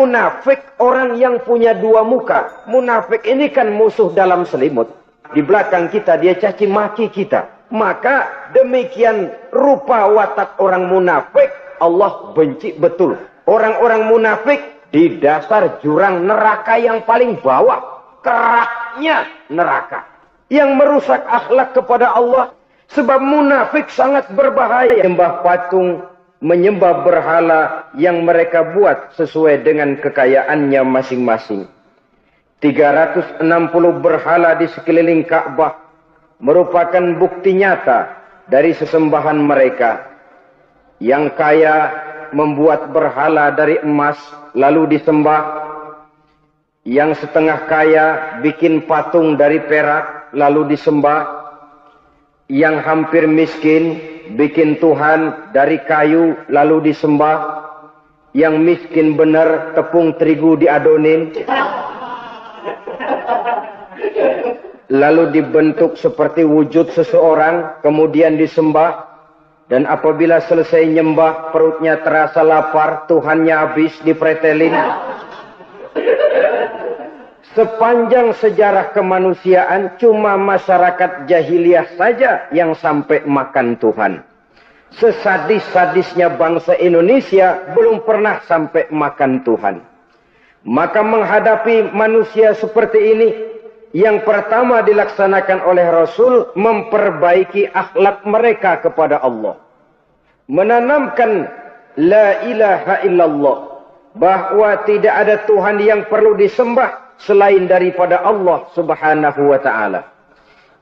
Munafik orang yang punya dua muka. Munafik ini kan musuh dalam selimut. Di belakang kita dia caci maki kita. Maka demikian rupa watak orang munafik Allah benci betul. Orang-orang munafik di dasar jurang neraka yang paling bawah. Keraknya neraka. Yang merusak akhlak kepada Allah. Sebab munafik sangat berbahaya. Menyembah patung, menyembah berhala yang mereka buat sesuai dengan kekayaannya masing-masing. 360 berhala di sekeliling Ka'bah merupakan bukti nyata dari sesembahan mereka. Yang kaya membuat berhala dari emas lalu disembah. Yang setengah kaya bikin patung dari perak lalu disembah. Yang hampir miskin bikin Tuhan dari kayu lalu disembah. Yang miskin benar tepung terigu diadonin lalu dibentuk seperti wujud seseorang kemudian disembah. Dan apabila selesai nyembah perutnya terasa lapar, Tuhannya habis dipretelin. Sepanjang sejarah kemanusiaan cuma masyarakat jahiliyah saja yang sampai makan Tuhan. Sesadis-sadisnya bangsa Indonesia belum pernah sampai makan Tuhan. Maka menghadapi manusia seperti ini, yang pertama dilaksanakan oleh Rasul memperbaiki akhlak mereka kepada Allah. Menanamkan la ilaha illallah, bahwa tidak ada Tuhan yang perlu disembah selain daripada Allah Subhanahu wa ta'ala.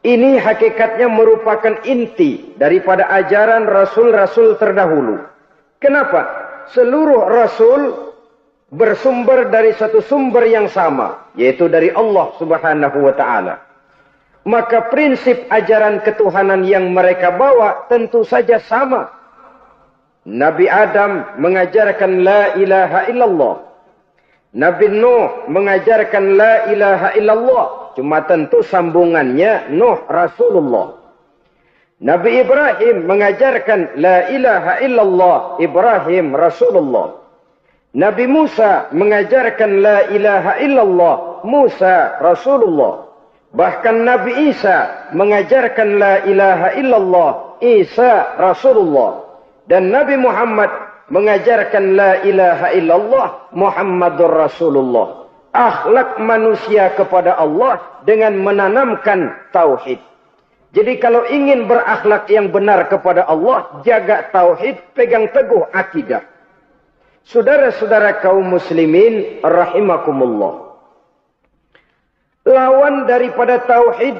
Ini hakikatnya merupakan inti daripada ajaran Rasul-Rasul terdahulu. Kenapa? Seluruh Rasul bersumber dari satu sumber yang sama, yaitu dari Allah Subhanahu wa ta'ala. Maka prinsip ajaran ketuhanan yang mereka bawa tentu saja sama. Nabi Adam mengajarkan la ilaha illallah. Nabi Nuh mengajarkan la ilaha illallah. Cuma tentu sambungannya Nuh Rasulullah. Nabi Ibrahim mengajarkan la ilaha illallah. Ibrahim Rasulullah. Nabi Musa mengajarkan la ilaha illallah. Musa Rasulullah. Bahkan Nabi Isa mengajarkan la ilaha illallah. Isa Rasulullah. Dan Nabi Muhammad mengajarkan la ilaha illallah. Muhammadur Rasulullah. Akhlak manusia kepada Allah dengan menanamkan tauhid. Jadi kalau ingin berakhlak yang benar kepada Allah, jaga tauhid, pegang teguh akidah. Saudara-saudara kaum muslimin rahimakumullah. Lawan daripada tauhid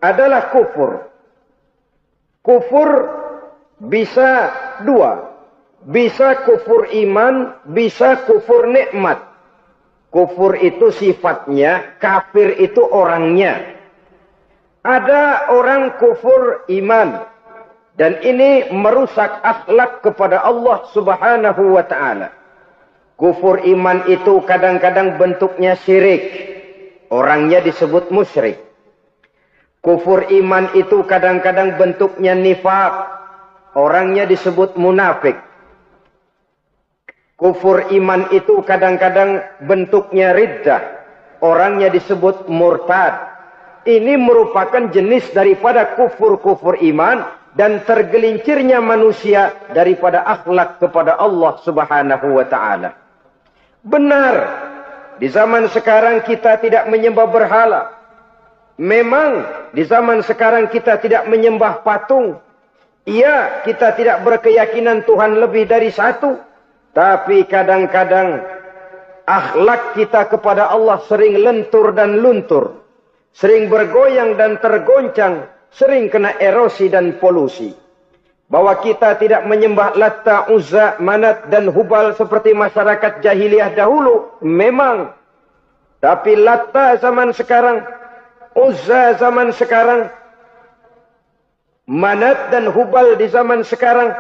adalah kufur. Kufur bisa dua. Bisa kufur iman, bisa kufur nikmat. Kufur itu sifatnya, kafir itu orangnya. Ada orang kufur iman. Dan ini merusak akhlak kepada Allah Subhanahu wa ta'ala. Kufur iman itu kadang-kadang bentuknya syirik. Orangnya disebut musyrik. Kufur iman itu kadang-kadang bentuknya nifaq. Orangnya disebut munafik. Kufur iman itu kadang-kadang bentuknya riddah. Orangnya disebut murtad. Ini merupakan jenis daripada kufur-kufur iman dan tergelincirnya manusia daripada akhlak kepada Allah Subhanahu wa ta'ala. Benar, di zaman sekarang kita tidak menyembah berhala. Memang di zaman sekarang kita tidak menyembah patung. Iya, kita tidak berkeyakinan Tuhan lebih dari satu. Tapi kadang-kadang akhlak kita kepada Allah sering lentur dan luntur. Sering bergoyang dan tergoncang. Sering kena erosi dan polusi. Bahwa kita tidak menyembah Latta, Uzza, Manat dan Hubal seperti masyarakat jahiliyah dahulu. Memang. Tapi Latta zaman sekarang, Uzza zaman sekarang, Manat dan Hubal di zaman sekarang,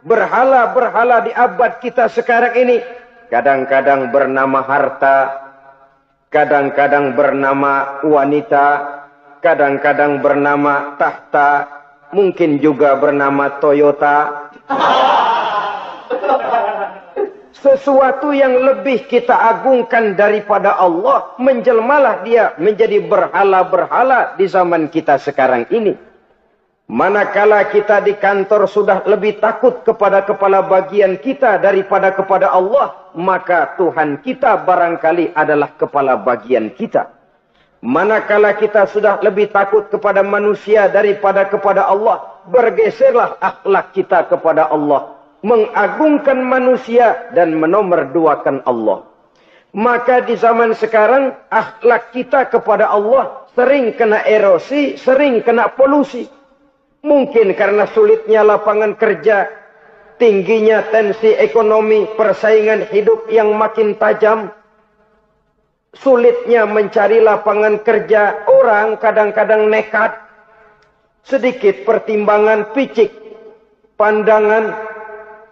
berhala-berhala di abad kita sekarang ini, kadang-kadang bernama harta, kadang-kadang bernama wanita, kadang-kadang bernama tahta, mungkin juga bernama Toyota. sesuatu yang lebih kita agungkan daripada Allah, menjelmalah dia menjadi berhala-berhala di zaman kita sekarang ini. Manakala kita di kantor sudah lebih takut kepada kepala bagian kita daripada kepada Allah, maka Tuhan kita barangkali adalah kepala bagian kita. Manakala kita sudah lebih takut kepada manusia daripada kepada Allah, bergeserlah akhlak kita kepada Allah, mengagungkan manusia dan menomorduakan Allah. Maka di zaman sekarang akhlak kita kepada Allah sering kena erosi, sering kena polusi. Mungkin karena sulitnya lapangan kerja, tingginya tensi ekonomi, persaingan hidup yang makin tajam, sulitnya mencari lapangan kerja, orang kadang-kadang nekat, sedikit pertimbangan picik, pandangan,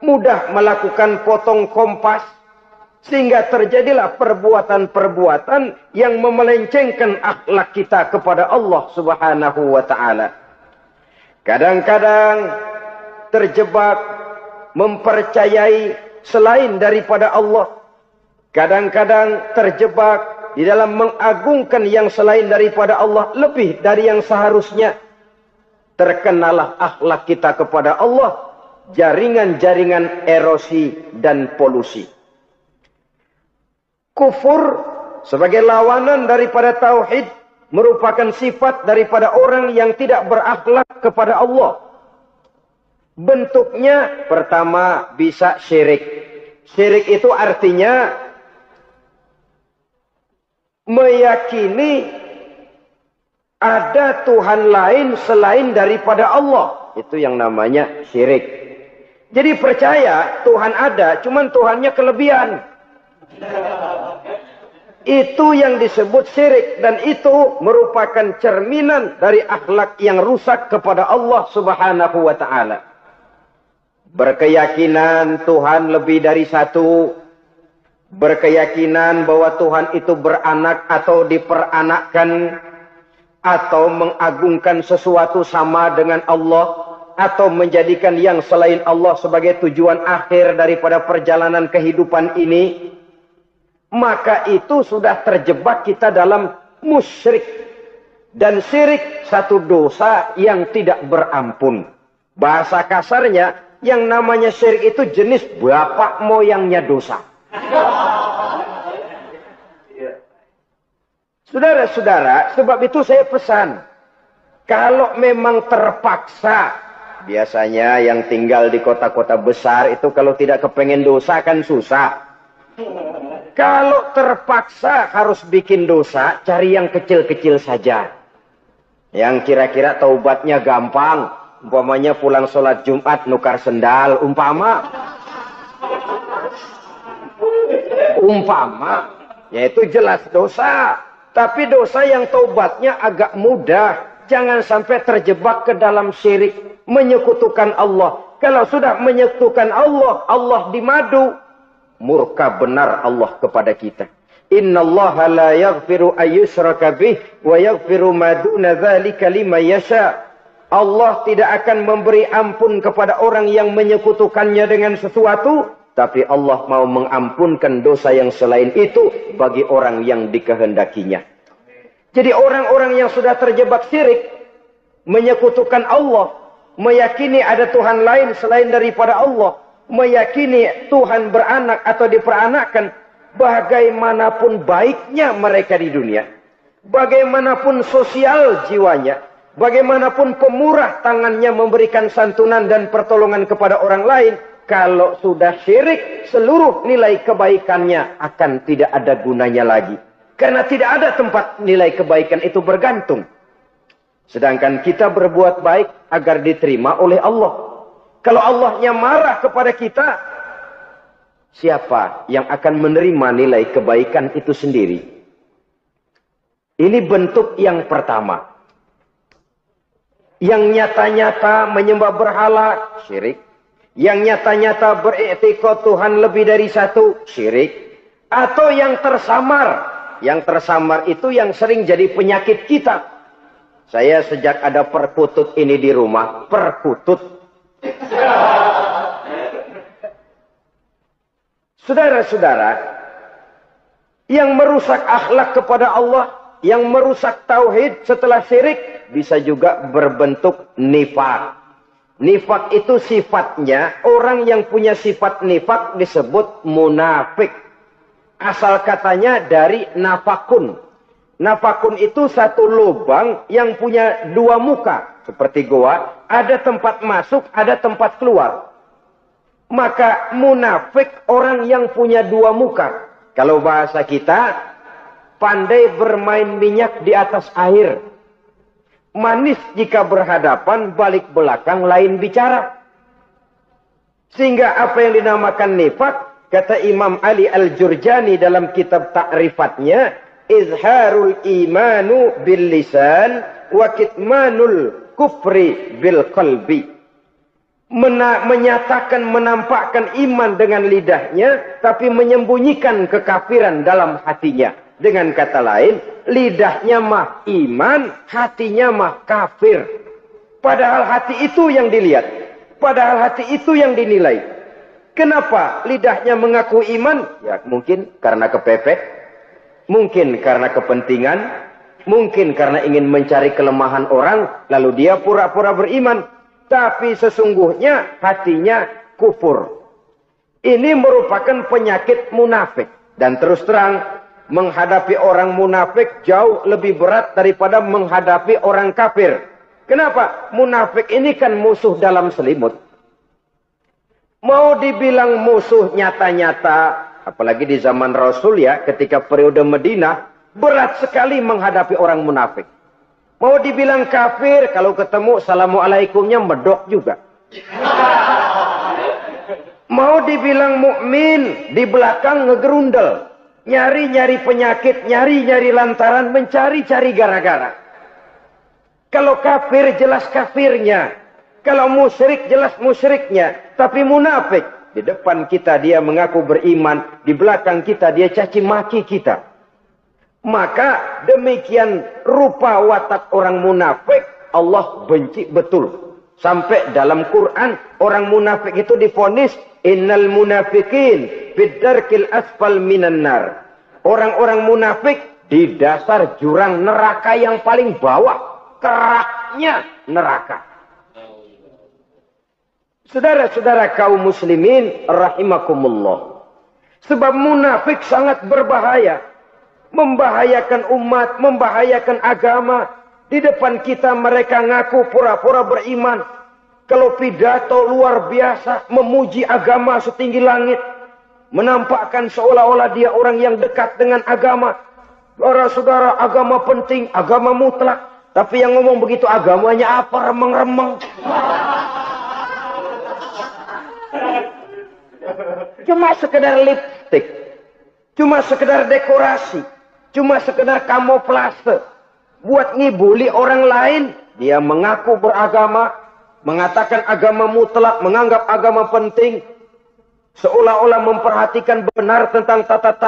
mudah melakukan potong kompas, sehingga terjadilah perbuatan-perbuatan yang memelencengkan akhlak kita kepada Allah Subhanahu wa Ta'ala. Kadang-kadang terjebak mempercayai selain daripada Allah. Kadang-kadang terjebak di dalam mengagungkan yang selain daripada Allah lebih dari yang seharusnya. Terkenalah akhlak kita kepada Allah jaringan-jaringan erosi dan polusi. Kufur sebagai lawanan daripada tauhid merupakan sifat daripada orang yang tidak berakhlak kepada Allah. Bentuknya pertama bisa syirik. Syirik itu artinya meyakini ada Tuhan lain selain daripada Allah. Itu yang namanya syirik. Jadi percaya Tuhan ada, cuman Tuhannya kelebihan. Itu yang disebut syirik, dan itu merupakan cerminan dari akhlak yang rusak kepada Allah Subhanahu wa Ta'ala. Berkeyakinan Tuhan lebih dari satu, berkeyakinan bahwa Tuhan itu beranak atau diperanakkan, atau mengagungkan sesuatu sama dengan Allah, atau menjadikan yang selain Allah sebagai tujuan akhir daripada perjalanan kehidupan ini, maka itu sudah terjebak kita dalam musyrik. Dan syirik satu dosa yang tidak berampun. Bahasa kasarnya, yang namanya syirik itu jenis bapak moyangnya dosa. Saudara-saudara, sebab itu saya pesan, kalau memang terpaksa, biasanya yang tinggal di kota-kota besar itu kalau tidak kepengen dosa kan susah. Kalau terpaksa harus bikin dosa, cari yang kecil-kecil saja. Yang kira-kira taubatnya gampang. Umpamanya pulang sholat Jumat nukar sendal. Umpama. Yaitu jelas dosa. Tapi dosa yang taubatnya agak mudah. Jangan sampai terjebak ke dalam syirik. Menyekutukan Allah. Kalau sudah menyekutukan Allah, Allah dimadu. Murka benar Allah kepada kita. Innallaha la yaghfiru ayyushraka bih wa yaghfiru ma duna dzalika liman yasha. Allah tidak akan memberi ampun kepada orang yang menyekutukannya dengan sesuatu, tapi Allah mau mengampunkan dosa yang selain itu bagi orang yang dikehendakinya. Jadi orang-orang yang sudah terjebak syirik, menyekutukan Allah, meyakini ada Tuhan lain selain daripada Allah, meyakini Tuhan beranak atau diperanakkan, bagaimanapun baiknya mereka di dunia, bagaimanapun sosial jiwanya, bagaimanapun pemurah tangannya memberikan santunan dan pertolongan kepada orang lain, kalau sudah syirik, seluruh nilai kebaikannya akan tidak ada gunanya lagi. Karena tidak ada tempat nilai kebaikan itu bergantung. Sedangkan kita berbuat baik agar diterima oleh Allah. Kalau Allahnya marah kepada kita, siapa yang akan menerima nilai kebaikan itu sendiri? Ini bentuk yang pertama. Yang nyata-nyata menyembah berhala, syirik. Yang nyata-nyata beriktikad Tuhan lebih dari satu, syirik. Atau yang tersamar. Yang tersamar itu yang sering jadi penyakit kita. Saya sejak ada perkutut ini di rumah, perkutut. Saudara-saudara, yang merusak akhlak kepada Allah, yang merusak tauhid setelah syirik, bisa juga berbentuk nifak. Nifak itu sifatnya, orang yang punya sifat nifak disebut munafik. Asal katanya dari nafakun. Nafakun itu satu lubang yang punya dua muka. Seperti goa, ada tempat masuk, ada tempat keluar. Maka munafik orang yang punya dua muka. Kalau bahasa kita, pandai bermain minyak di atas air. Manis jika berhadapan, balik belakang lain bicara. Sehingga apa yang dinamakan nifak, kata Imam Ali Al-Jurjani dalam kitab ta'rifatnya, izharul imanu bil lisan wa kitmanul kufri bil qalbi. Menyatakan, menampakkan iman dengan lidahnya, tapi menyembunyikan kekafiran dalam hatinya. Dengan kata lain, lidahnya mah iman, hatinya mah kafir. Padahal hati itu yang dilihat. Padahal hati itu yang dinilai. Kenapa lidahnya mengaku iman? Ya mungkin karena kepepet. Mungkin karena kepentingan. Mungkin karena ingin mencari kelemahan orang. Lalu dia pura-pura beriman. Tapi sesungguhnya hatinya kufur. Ini merupakan penyakit munafik. Dan terus terang, menghadapi orang munafik jauh lebih berat daripada menghadapi orang kafir. Kenapa? Munafik ini kan musuh dalam selimut. Mau dibilang musuh nyata-nyata, apalagi di zaman Rasul ya, ketika periode Madinah, berat sekali menghadapi orang munafik. Mau dibilang kafir, kalau ketemu assalamualaikumnya medok juga. Mau dibilang mukmin, di belakang ngegerundel. Nyari-nyari penyakit, nyari-nyari lantaran, mencari-cari gara-gara. Kalau kafir, jelas kafirnya. Kalau musyrik, jelas musyriknya. Tapi munafik, di depan kita dia mengaku beriman, di belakang kita dia caci maki kita. Maka demikian rupa watak orang munafik, Allah benci betul. Sampai dalam Quran, orang munafik itu divonis, innal munafikin fid-darkil asfal minan nar. Orang-orang munafik di dasar jurang neraka yang paling bawah, keraknya neraka. Saudara-saudara kaum muslimin rahimakumullah. Sebab munafik sangat berbahaya. Membahayakan umat, membahayakan agama. Di depan kita mereka ngaku pura-pura beriman. Kalau pidato luar biasa, memuji agama setinggi langit. Menampakkan seolah-olah dia orang yang dekat dengan agama. Saudara-saudara, agama penting, agama mutlak. Tapi yang ngomong begitu agamanya apa? Remeng-remeng. Cuma sekedar lipstik. Cuma sekedar dekorasi. Cuma sekedar kamuflase. Buat ngibuli orang lain. Dia mengaku beragama. Mengatakan agama mutlak. Menganggap agama penting. Seolah-olah memperhatikan benar tentang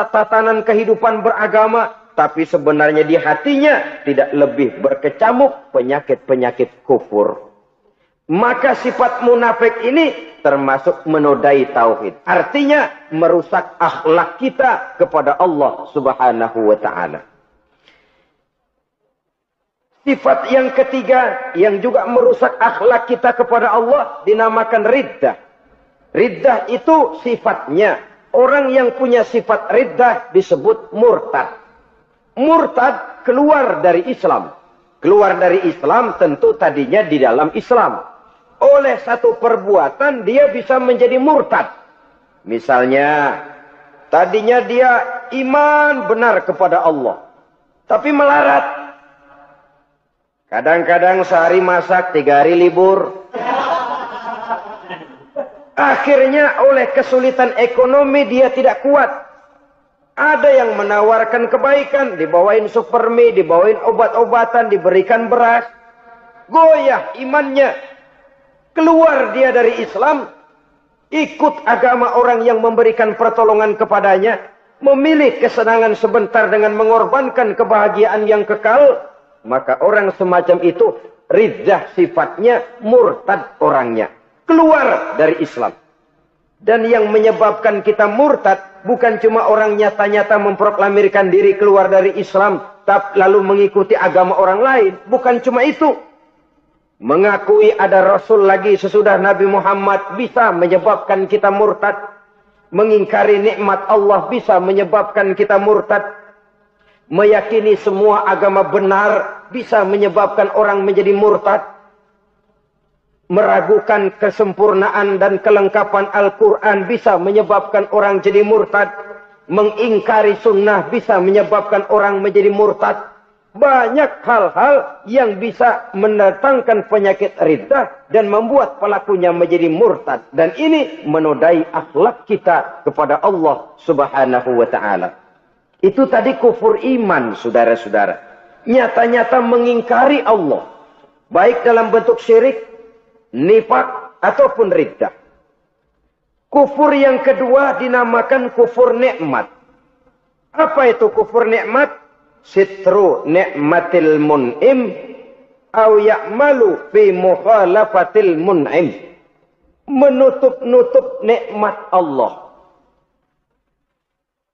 tatanan kehidupan beragama. Tapi sebenarnya di hatinya tidak lebih berkecamuk penyakit-penyakit kufur. Maka sifat munafik ini termasuk menodai tauhid. Artinya merusak akhlak kita kepada Allah Subhanahu wa ta'ala. Sifat yang ketiga yang juga merusak akhlak kita kepada Allah dinamakan riddah. Riddah itu sifatnya. Orang yang punya sifat riddah disebut murtad. Murtad keluar dari Islam. Keluar dari Islam tentu tadinya di dalam Islam. Oleh satu perbuatan dia bisa menjadi murtad. Misalnya, tadinya dia iman benar kepada Allah. Tapi melarat. Kadang-kadang sehari masak, 3 hari libur. Akhirnya oleh kesulitan ekonomi dia tidak kuat. Ada yang menawarkan kebaikan, dibawain supermi, dibawain obat-obatan, diberikan beras. Goyah imannya. Keluar dia dari Islam, ikut agama orang yang memberikan pertolongan kepadanya, memilih kesenangan sebentar dengan mengorbankan kebahagiaan yang kekal, maka orang semacam itu riddah sifatnya, murtad orangnya. Keluar dari Islam. Dan yang menyebabkan kita murtad bukan cuma orang nyata-nyata memproklamirkan diri keluar dari Islam lalu mengikuti agama orang lain. Bukan cuma itu. Mengakui ada Rasul lagi sesudah Nabi Muhammad bisa menyebabkan kita murtad. Mengingkari nikmat Allah bisa menyebabkan kita murtad. Meyakini semua agama benar bisa menyebabkan orang menjadi murtad. Meragukan kesempurnaan dan kelengkapan Al-Quran bisa menyebabkan orang jadi murtad. Mengingkari sunnah bisa menyebabkan orang menjadi murtad. Banyak hal-hal yang bisa mendatangkan penyakit riddah dan membuat pelakunya menjadi murtad. Dan ini menodai akhlak kita kepada Allah Subhanahu wa ta'ala. Itu tadi kufur iman, saudara-saudara. Nyata-nyata mengingkari Allah. Baik dalam bentuk syirik, nifak ataupun riddah. Kufur yang kedua dinamakan kufur nikmat. Apa itu kufur nikmat? Sitru nikmatil mun'im au ya'malu fi mukhalafatil mun'im. Menutup-nutup nikmat Allah.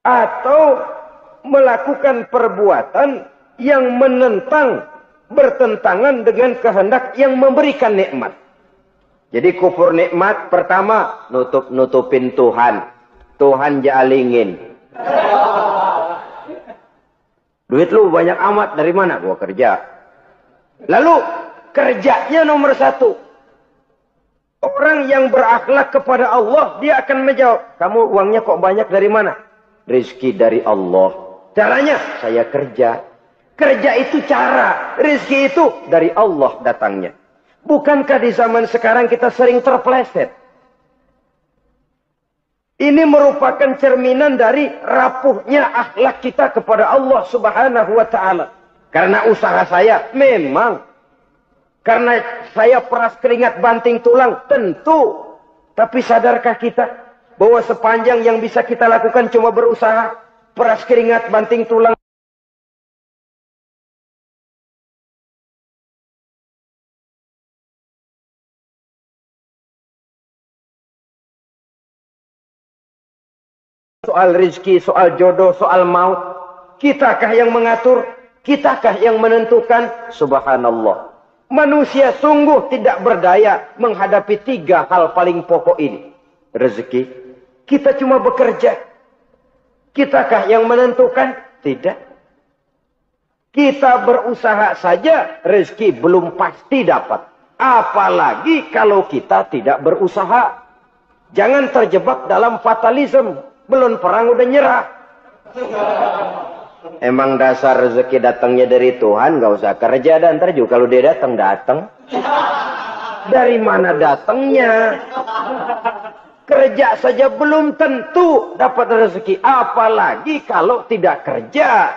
Atau melakukan perbuatan yang menentang, bertentangan dengan kehendak yang memberikan nikmat. Jadi kufur nikmat pertama nutupin Tuhan. Tuhan jalingin. Duit lu banyak amat dari mana? Gua kerja. Lalu kerjanya nomor satu. Orang yang berakhlak kepada Allah dia akan menjawab, kamu uangnya kok banyak dari mana? Rizki dari Allah. Caranya saya kerja. Kerja itu cara. Rizki itu dari Allah datangnya. Bukankah di zaman sekarang kita sering terpeleset? Ini merupakan cerminan dari rapuhnya akhlak kita kepada Allah Subhanahu wa ta'ala. Karena usaha saya memang. Karena saya peras keringat banting tulang tentu. Tapi sadarkah kita bahwa sepanjang yang bisa kita lakukan cuma berusaha, peras keringat banting tulang. Soal rizki, soal jodoh, soal maut. Kitakah yang mengatur? Kitakah yang menentukan? Subhanallah. Manusia sungguh tidak berdaya menghadapi tiga hal paling pokok ini. Rezeki. Kita cuma bekerja. Kitakah yang menentukan? Tidak. Kita berusaha saja, rezeki belum pasti dapat. Apalagi kalau kita tidak berusaha. Jangan terjebak dalam fatalisme. Belum perang udah nyerah. Emang dasar rezeki datangnya dari Tuhan, gak usah kerja dan ntar juga kalau dia datang. Dari mana datangnya? Kerja saja belum tentu dapat rezeki, apalagi kalau tidak kerja.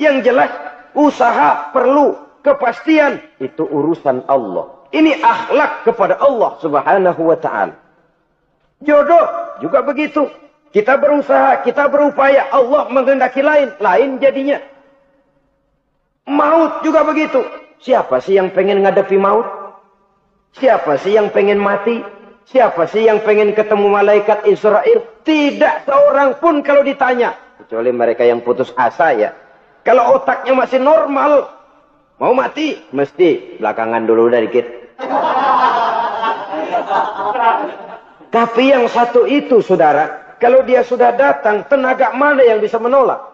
Yang jelas usaha perlu kepastian, itu urusan Allah. Ini akhlak kepada Allah Subhanahu wa ta'ala. Jodoh juga begitu. Kita berusaha, kita berupaya. Allah menghendaki lain. Lain jadinya. Maut juga begitu. Siapa sih yang pengen ngadepi maut? Siapa sih yang pengen mati? Siapa sih yang pengen ketemu malaikat Israel? Tidak seorang pun kalau ditanya. Kecuali mereka yang putus asa ya. Kalau otaknya masih normal. Mau mati? Mesti belakangan dulu dari dikit. Tapi yang satu itu, saudara, kalau dia sudah datang, tenaga mana yang bisa menolak?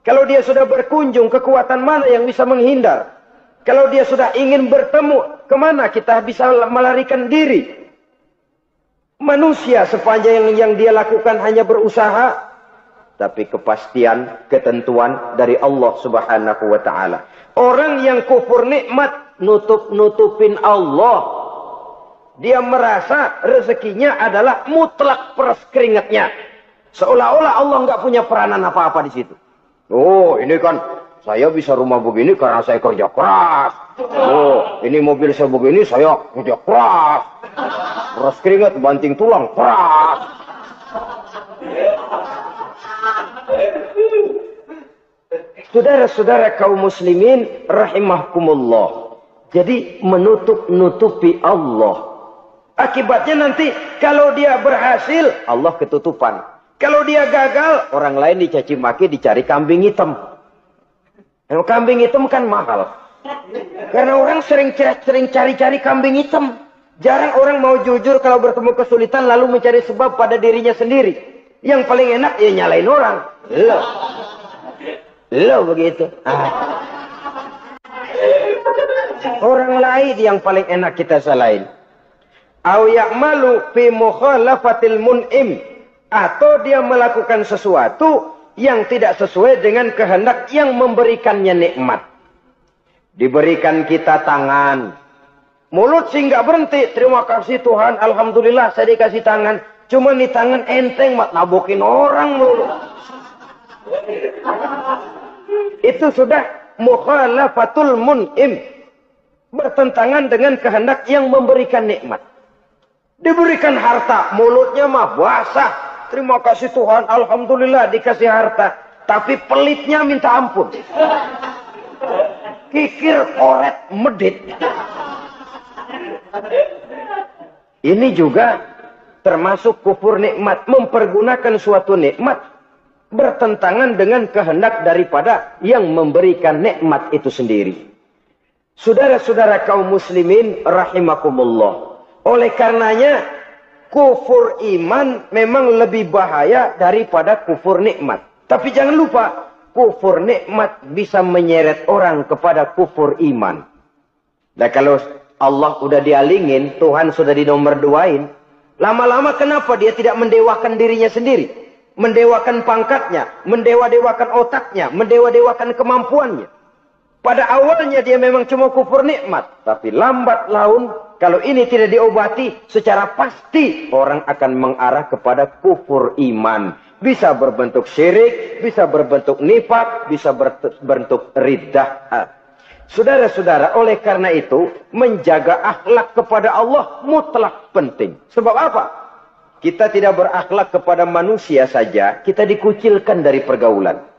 Kalau dia sudah berkunjung, kekuatan mana yang bisa menghindar? Kalau dia sudah ingin bertemu, kemana kita bisa melarikan diri? Manusia sepanjang yang dia lakukan hanya berusaha, tapi kepastian, ketentuan dari Allah Subhanahu wa ta'ala. Orang yang kufur nikmat, nutupin Allah. Dia merasa rezekinya adalah mutlak peras keringatnya. Seolah-olah Allah nggak punya peranan apa-apa di situ. Oh, ini kan saya bisa rumah begini karena saya kerja keras. Oh, ini mobil saya begini saya kerja keras. Peras keringat, banting tulang, keras. Saudara-saudara kaum muslimin rahimahkumullah. Jadi menutup-nutupi Allah. Akibatnya nanti kalau dia berhasil, Allah ketutupan. Kalau dia gagal, orang lain dicaci maki, dicari kambing hitam. Kalau kambing hitam kan mahal. Karena orang sering cari-cari kambing hitam. Jarang orang mau jujur kalau bertemu kesulitan lalu mencari sebab pada dirinya sendiri. Yang paling enak ya nyalain orang. Lo begitu. Orang lain yang paling enak kita salahin. Au ya'malu fi mukhalafatil mun'im. Atau dia melakukan sesuatu yang tidak sesuai dengan kehendak yang memberikannya nikmat. Diberikan kita tangan. Mulut sih nggak berhenti. Terima kasih Tuhan. Alhamdulillah saya dikasih tangan. Cuma nih tangan enteng mat nabokin orang mulu. Itu sudah mukhalafatul mun'im. Bertentangan dengan kehendak yang memberikan nikmat. Diberikan harta. Mulutnya mah basah. Terima kasih Tuhan. Alhamdulillah dikasih harta. Tapi pelitnya minta ampun. Kikir, koret, medit. Ini juga termasuk kufur nikmat. Mempergunakan suatu nikmat bertentangan dengan kehendak daripada yang memberikan nikmat itu sendiri. Saudara-saudara kaum muslimin rahimakumullah. Oleh karenanya kufur iman memang lebih bahaya daripada kufur nikmat. Tapi jangan lupa, kufur nikmat bisa menyeret orang kepada kufur iman. Dan kalau Allah udah dialingin, Tuhan sudah dinomor duain, lama-lama kenapa dia tidak mendewakan dirinya sendiri? Mendewakan pangkatnya, mendewa-dewakan otaknya, mendewa-dewakan kemampuannya. Pada awalnya dia memang cuma kufur nikmat. Tapi lambat laun, kalau ini tidak diobati, secara pasti orang akan mengarah kepada kufur iman. Bisa berbentuk syirik, bisa berbentuk nifak, bisa berbentuk riddah. Saudara-saudara, oleh karena itu, menjaga akhlak kepada Allah mutlak penting. Sebab apa? Kita tidak berakhlak kepada manusia saja, kita dikucilkan dari pergaulan.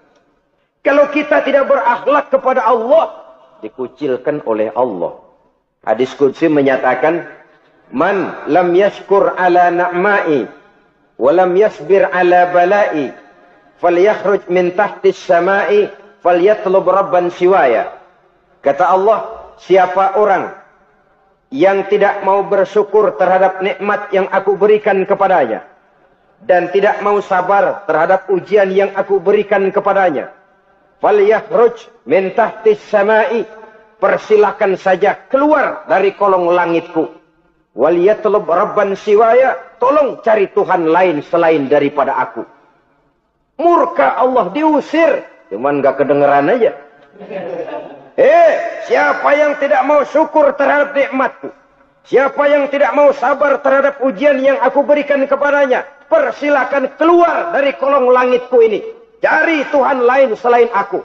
Kalau kita tidak berakhlak kepada Allah, dikucilkan oleh Allah. Hadis qudsi menyatakan, man lam yashkur ala na'ma'i, wa lam yasbir ala bala'i, falyakhruj min tahtis sama'i, falyatlub rabban siwaya. Kata Allah, siapa orang yang tidak mau bersyukur terhadap nikmat yang aku berikan kepadanya, dan tidak mau sabar terhadap ujian yang aku berikan kepadanya, falyakhruj min tahtis sama'i, persilakan saja keluar dari kolong langitku. Waliyatlub rabban siwaya, tolong cari Tuhan lain selain daripada aku. Murka Allah, diusir, cuman gak kedengeran aja. Siapa yang tidak mau syukur terhadap nikmatku, siapa yang tidak mau sabar terhadap ujian yang aku berikan kepadanya, persilakan keluar dari kolong langitku ini. Cari Tuhan lain selain aku.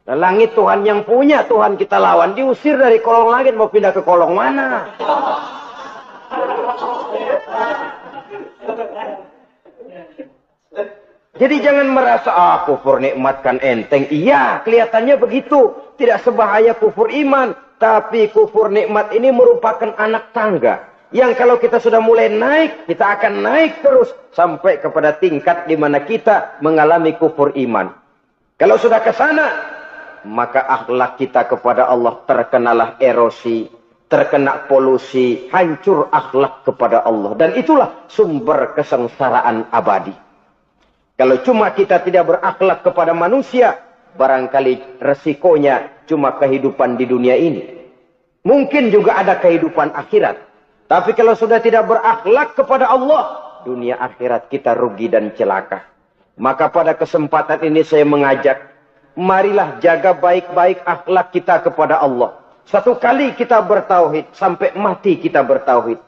Nah, langit Tuhan yang punya, Tuhan kita lawan. Diusir dari kolong langit, mau pindah ke kolong mana? Jadi jangan merasa, kufur nikmat kan enteng. Iya, kelihatannya begitu. Tidak sebahaya kufur iman. Tapi kufur nikmat ini merupakan anak tangga. Yang kalau kita sudah mulai naik, kita akan naik terus. Sampai kepada tingkat di mana kita mengalami kufur iman. Kalau sudah ke sana, maka akhlak kita kepada Allah terkenalah erosi, terkena polusi, hancur akhlak kepada Allah. Dan itulah sumber kesengsaraan abadi. Kalau cuma kita tidak berakhlak kepada manusia, barangkali resikonya cuma kehidupan di dunia ini. Mungkin juga ada kehidupan akhirat. Tapi kalau sudah tidak berakhlak kepada Allah, dunia akhirat kita rugi dan celaka. Maka pada kesempatan ini saya mengajak, marilah jaga baik-baik akhlak kita kepada Allah. Satu kali kita bertauhid, sampai mati kita bertauhid.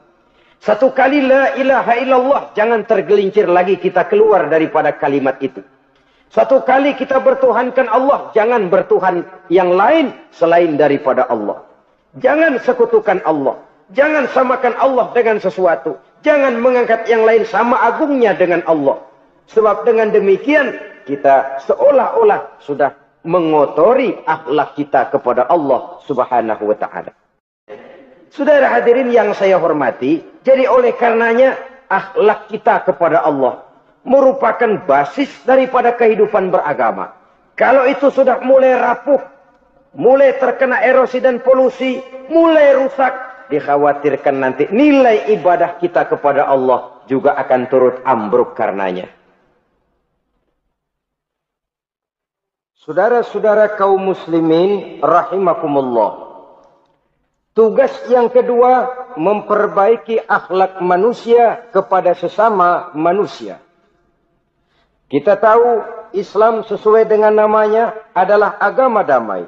Satu kali la ilaha illallah, jangan tergelincir lagi kita keluar daripada kalimat itu. Satu kali kita bertuhankan Allah, jangan bertuhan yang lain selain daripada Allah. Jangan sekutukan Allah. Jangan samakan Allah dengan sesuatu. Jangan mengangkat yang lain sama agungnya dengan Allah. Sebab dengan demikian, kita seolah-olah sudah mengotori akhlak kita kepada Allah subhanahu wa ta'ala. Saudara hadirin yang saya hormati, jadi oleh karenanya akhlak kita kepada Allah merupakan basis daripada kehidupan beragama. Kalau itu sudah mulai rapuh, mulai terkena erosi dan polusi, mulai rusak, dikhawatirkan nanti nilai ibadah kita kepada Allah juga akan turut ambruk karenanya. Saudara-saudara kaum muslimin rahimakumullah. Tugas yang kedua, memperbaiki akhlak manusia kepada sesama manusia. Kita tahu Islam sesuai dengan namanya adalah agama damai.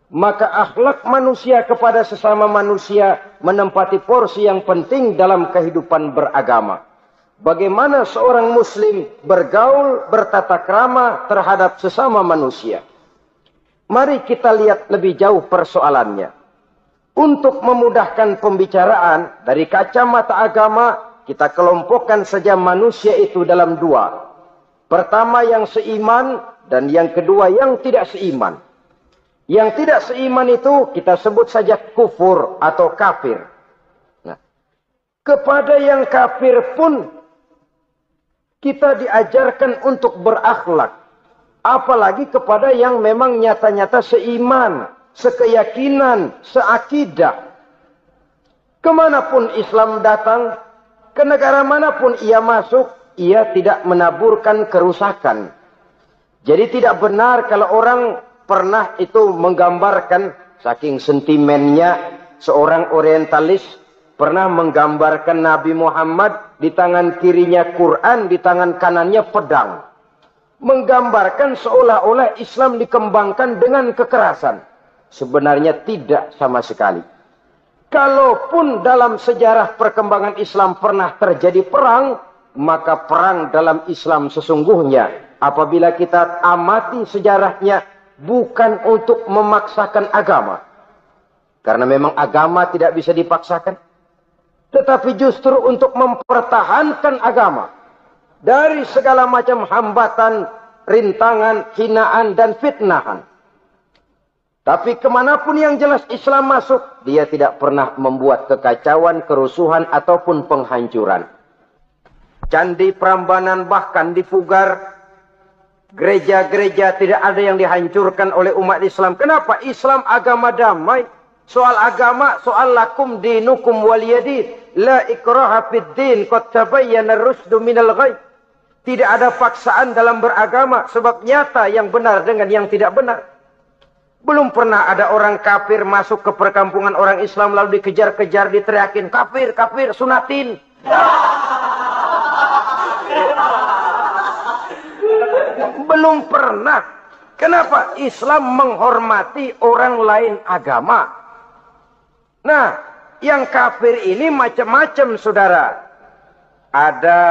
Maka akhlak manusia kepada sesama manusia menempati porsi yang penting dalam kehidupan beragama. Bagaimana seorang muslim bergaul, bertata krama terhadap sesama manusia. Mari kita lihat lebih jauh persoalannya. Untuk memudahkan pembicaraan dari kacamata agama, kita kelompokkan saja manusia itu dalam dua. Pertama yang seiman dan yang kedua yang tidak seiman. Yang tidak seiman itu kita sebut saja kufur atau kafir. Nah, kepada yang kafir pun kita diajarkan untuk berakhlak. Apalagi kepada yang memang nyata-nyata seiman, sekeyakinan, seakidah. Kemanapun Islam datang, ke negara manapun ia masuk, ia tidak menaburkan kerusakan. Jadi tidak benar kalau orang pernah itu menggambarkan, saking sentimennya, seorang orientalis pernah menggambarkan Nabi Muhammad di tangan kirinya Quran, di tangan kanannya pedang. Menggambarkan seolah-olah Islam dikembangkan dengan kekerasan. Sebenarnya tidak sama sekali. Kalaupun dalam sejarah perkembangan Islam pernah terjadi perang, maka perang dalam Islam sesungguhnya, apabila kita amati sejarahnya, bukan untuk memaksakan agama. Karena memang agama tidak bisa dipaksakan. Tetapi justru untuk mempertahankan agama dari segala macam hambatan, rintangan, hinaan, dan fitnahan. Tapi kemanapun yang jelas Islam masuk, dia tidak pernah membuat kekacauan, kerusuhan, ataupun penghancuran. Candi Prambanan bahkan dipugar, gereja-gereja tidak ada yang dihancurkan oleh umat Islam. Kenapa? Islam agama damai. Soal agama, soal lakum dinukum waliyadin. La ikraha fid din, qad tabayyana ar-rusydu minal ghayy. Tidak ada paksaan dalam beragama, sebab nyata yang benar dengan yang tidak benar. Belum pernah ada orang kafir masuk ke perkampungan orang Islam lalu dikejar-kejar, diteriakin, kafir, kafir, sunatin. Belum pernah. Kenapa? Islam menghormati orang lain agama. Nah, yang kafir ini macam-macam, saudara. Ada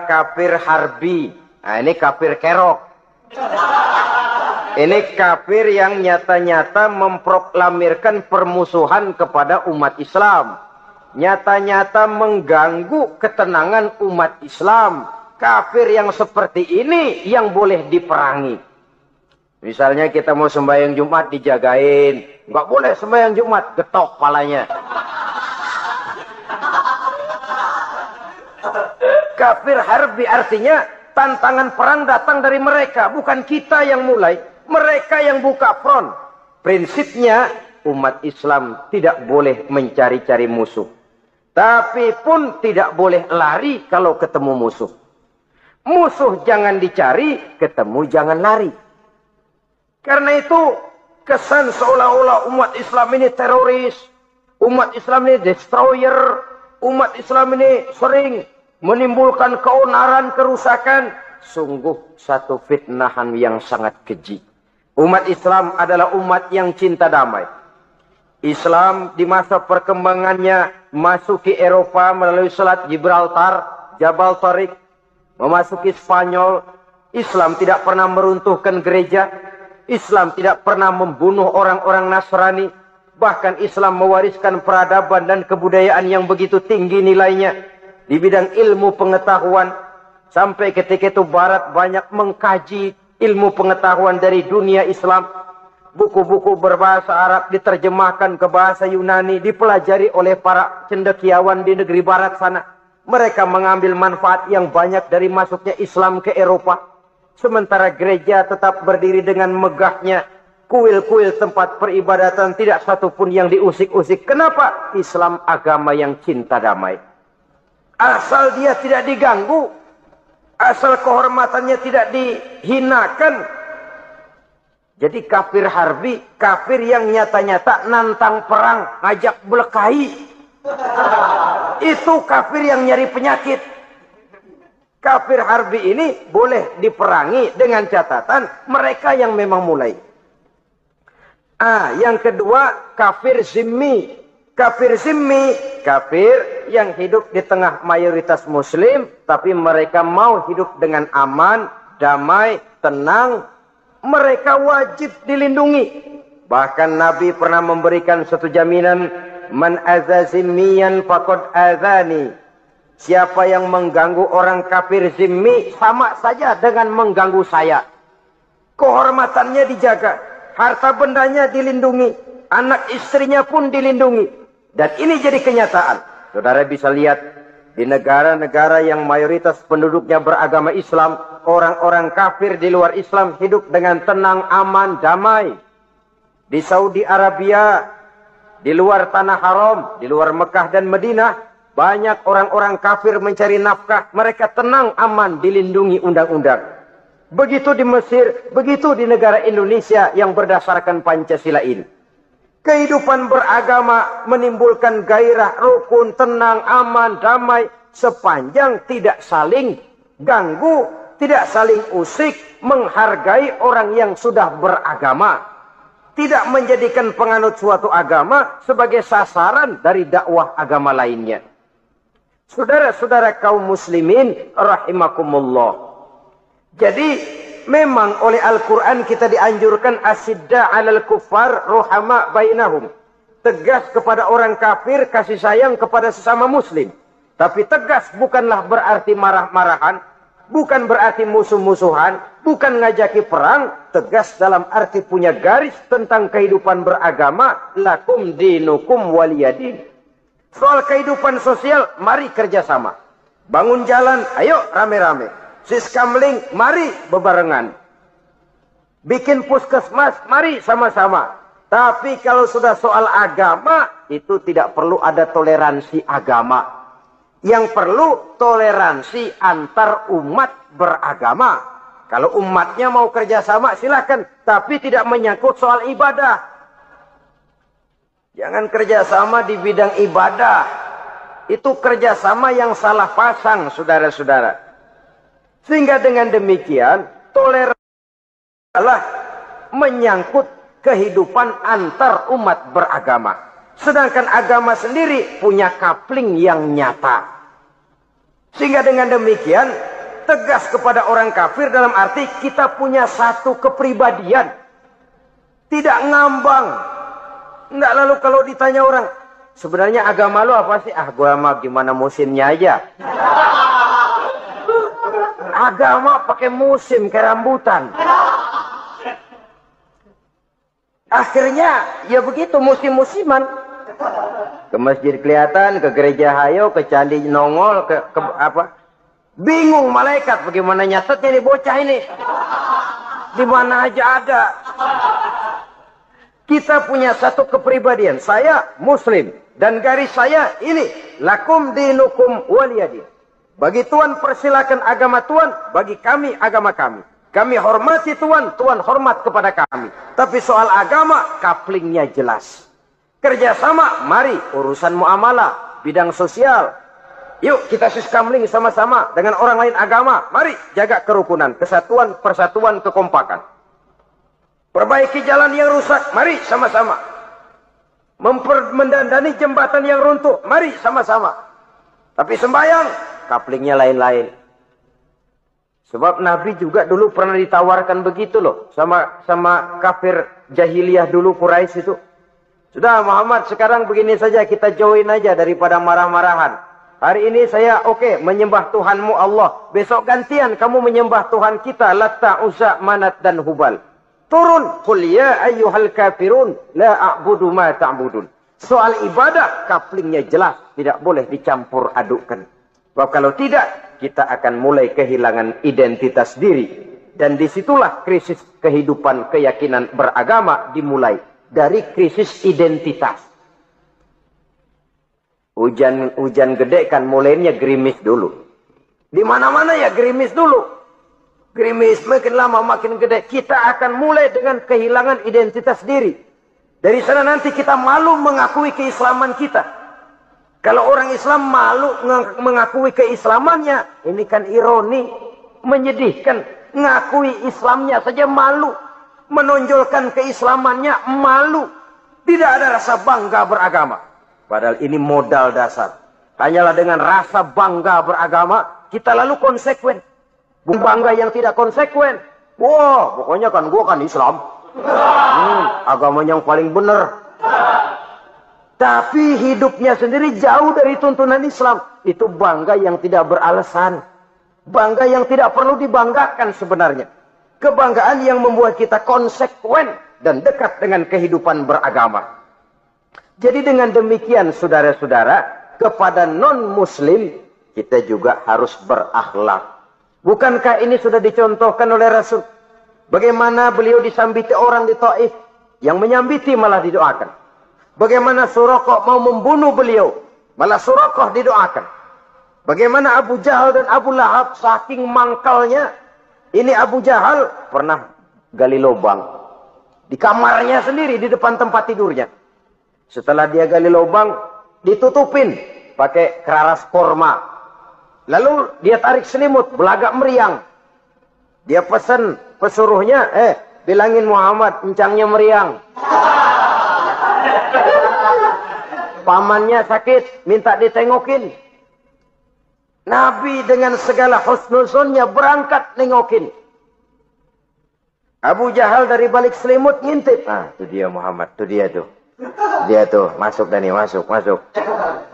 kafir harbi. Nah, ini kafir kerok. Ini kafir yang nyata-nyata memproklamirkan permusuhan kepada umat Islam. Nyata-nyata mengganggu ketenangan umat Islam. Kafir yang seperti ini yang boleh diperangi. Misalnya kita mau sembahyang Jumat dijagain. Nggak boleh sembahyang Jumat, getok palanya. Kafir harbi artinya tantangan perang datang dari mereka. Bukan kita yang mulai. Mereka yang buka front. Prinsipnya umat Islam tidak boleh mencari-cari musuh. Tapi pun tidak boleh lari kalau ketemu musuh. Musuh jangan dicari, ketemu jangan lari. Karena itu kesan seolah-olah umat Islam ini teroris. Umat Islam ini destroyer. Umat Islam ini sering menimbulkan keonaran, kerusakan. Sungguh satu fitnahan yang sangat keji. Umat Islam adalah umat yang cinta damai. Islam di masa perkembangannya masuki Eropa melalui Selat Gibraltar, Jabal Tariq, memasuki Spanyol. Islam tidak pernah meruntuhkan gereja. Islam tidak pernah membunuh orang-orang Nasrani. Bahkan Islam mewariskan peradaban dan kebudayaan yang begitu tinggi nilainya di bidang ilmu pengetahuan. Sampai ketika itu Barat banyak mengkaji ilmu pengetahuan dari dunia Islam. buku-buku berbahasa Arab diterjemahkan ke bahasa Yunani, dipelajari oleh para cendekiawan di negeri barat sana. Mereka mengambil manfaat yang banyak dari masuknya Islam ke Eropa. Sementara gereja tetap berdiri dengan megahnya. Kuil-kuil tempat peribadatan tidak satupun yang diusik-usik. Kenapa? Islam agama yang cinta damai. Asal dia tidak diganggu, asal kehormatannya tidak dihinakan. Jadi kafir harbi, kafir yang nyata-nyata nantang perang, ngajak berkelahi. Itu kafir yang nyari penyakit. Kafir harbi ini boleh diperangi dengan catatan mereka yang memang mulai. Yang kedua, kafir zimmi. Kafir zimmi, kafir yang hidup di tengah mayoritas muslim, tapi mereka mau hidup dengan aman, damai, tenang. Mereka wajib dilindungi. Bahkan Nabi pernah memberikan satu jaminan, man adza zimmiyan faqad adzani. Siapa yang mengganggu orang kafir zimmi sama saja dengan mengganggu saya. Kehormatannya dijaga, harta bendanya dilindungi, anak istrinya pun dilindungi. Dan ini jadi kenyataan. Saudara bisa lihat di negara-negara yang mayoritas penduduknya beragama Islam, orang-orang kafir di luar Islam hidup dengan tenang, aman, damai. Di Saudi Arabia, di luar tanah haram, di luar Mekah dan Madinah, banyak orang-orang kafir mencari nafkah. Mereka tenang, aman, dilindungi undang-undang. Begitu di Mesir, begitu di negara Indonesia yang berdasarkan Pancasila ini. Kehidupan beragama menimbulkan gairah, rukun, tenang, aman, damai. Sepanjang tidak saling ganggu, tidak saling usik, menghargai orang yang sudah beragama. Tidak menjadikan penganut suatu agama sebagai sasaran dari dakwah agama lainnya. Saudara-saudara kaum muslimin rahimakumullah. Jadi memang oleh Al-Quran kita dianjurkan asidda 'alal kuffar ruhama bainahum. Tegas kepada orang kafir, kasih sayang kepada sesama muslim. Tapi tegas bukanlah berarti marah-marahan, bukan berarti musuh-musuhan, bukan ngajaki perang. Tegas dalam arti punya garis tentang kehidupan beragama, lakum dinukum waliyadin. Soal kehidupan sosial, mari kerjasama. Bangun jalan, ayo rame-rame. Siskamling, mari bebarengan. Bikin puskesmas, mari sama-sama. Tapi kalau sudah soal agama, itu tidak perlu ada toleransi agama. Yang perlu toleransi antar umat beragama. Kalau umatnya mau kerjasama, silakan. Tapi tidak menyangkut soal ibadah. Jangan kerjasama di bidang ibadah. Itu kerjasama yang salah pasang, saudara-saudara. Sehingga dengan demikian, toleransi adalah menyangkut kehidupan antar umat beragama. Sedangkan agama sendiri punya kapling yang nyata. Sehingga dengan demikian, tegas kepada orang kafir dalam arti kita punya satu kepribadian. Tidak ngambang. Enggak, lalu kalau ditanya orang, sebenarnya agama lu apa sih? Gua mah gimana musimnya aja. Agama pakai musim kayak rambutan. Akhirnya ya begitu, musim-musiman. Ke masjid kelihatan, ke gereja hayo, ke candi nongol, ke apa? Bingung malaikat bagaimana nyatetnya nih bocah ini. Di mana aja ada. Kita punya satu kepribadian. Saya muslim dan garis saya ini, lakum dinukum waliyadin. Bagi Tuhan persilakan agama Tuhan, bagi kami agama kami. Kami hormati Tuhan, Tuhan hormat kepada kami. Tapi soal agama, kaplingnya jelas. Kerjasama, mari urusan muamalah, bidang sosial. Yuk kita siskamling sama-sama dengan orang lain agama. Mari jaga kerukunan, kesatuan, persatuan, kekompakan. Perbaiki jalan yang rusak, mari sama-sama. Mendandani jembatan yang runtuh, mari sama-sama. Tapi sembahyang, kaplingnya lain-lain. Sebab Nabi juga dulu pernah ditawarkan begitu loh. Sama kafir jahiliyah dulu Quraisy itu. Sudah Muhammad, sekarang begini saja, kita join aja daripada marah-marahan. Hari ini saya oke, menyembah Tuhanmu Allah. Besok gantian kamu menyembah Tuhan kita, Latta, Uzza, Manat, dan Hubal. turun, qul ya ayyuhal kafirun la a'budu ma ta'budun. Soal ibadah, kaplingnya jelas, tidak boleh dicampur adukkan. Sebab kalau tidak, kita akan mulai kehilangan identitas diri. Dan disitulah krisis kehidupan keyakinan beragama dimulai. Dari krisis identitas. Hujan gede kan mulainya gerimis dulu. Di mana-mana ya gerimis dulu. Gerimis makin lama makin gede. Kita akan mulai dengan kehilangan identitas diri. Dari sana nanti kita malu mengakui keislaman kita. Kalau orang Islam malu mengakui keislamannya, ini kan ironi, menyedihkan. Ngakui Islamnya saja malu. Menonjolkan keislamannya malu. Tidak ada rasa bangga beragama. Padahal ini modal dasar. Hanyalah dengan rasa bangga beragama, kita lalu konsekuen. Bangga yang tidak konsekuen. Wah, pokoknya kan gua kan Islam. Agama yang paling benar. Tapi hidupnya sendiri jauh dari tuntunan Islam. Itu bangga yang tidak beralasan. Bangga yang tidak perlu dibanggakan sebenarnya. Kebanggaan yang membuat kita konsekuen dan dekat dengan kehidupan beragama. Jadi dengan demikian saudara-saudara, kepada non-muslim kita juga harus berakhlak. Bukankah ini sudah dicontohkan oleh Rasul? Bagaimana beliau disambiti orang di Taif, yang menyambiti malah didoakan. Bagaimana Suraqah mau membunuh beliau, malah Suraqah didoakan. Bagaimana Abu Jahal dan Abu Lahab saking mangkalnya. Ini Abu Jahal pernah gali lubang di kamarnya sendiri, di depan tempat tidurnya. Setelah dia gali lubang, ditutupin pakai keraras korma. Lalu dia tarik selimut, belagak meriang. Dia pesan pesuruhnya, bilangin Muhammad, encangnya meriang. Pamannya sakit, minta ditengokin. Nabi dengan segala husnuzonnya berangkat nengokin. Abu Jahal dari balik selimut ngintip. Ah, itu dia Muhammad, itu dia tuh. Dia tuh, masuk Dani, masuk.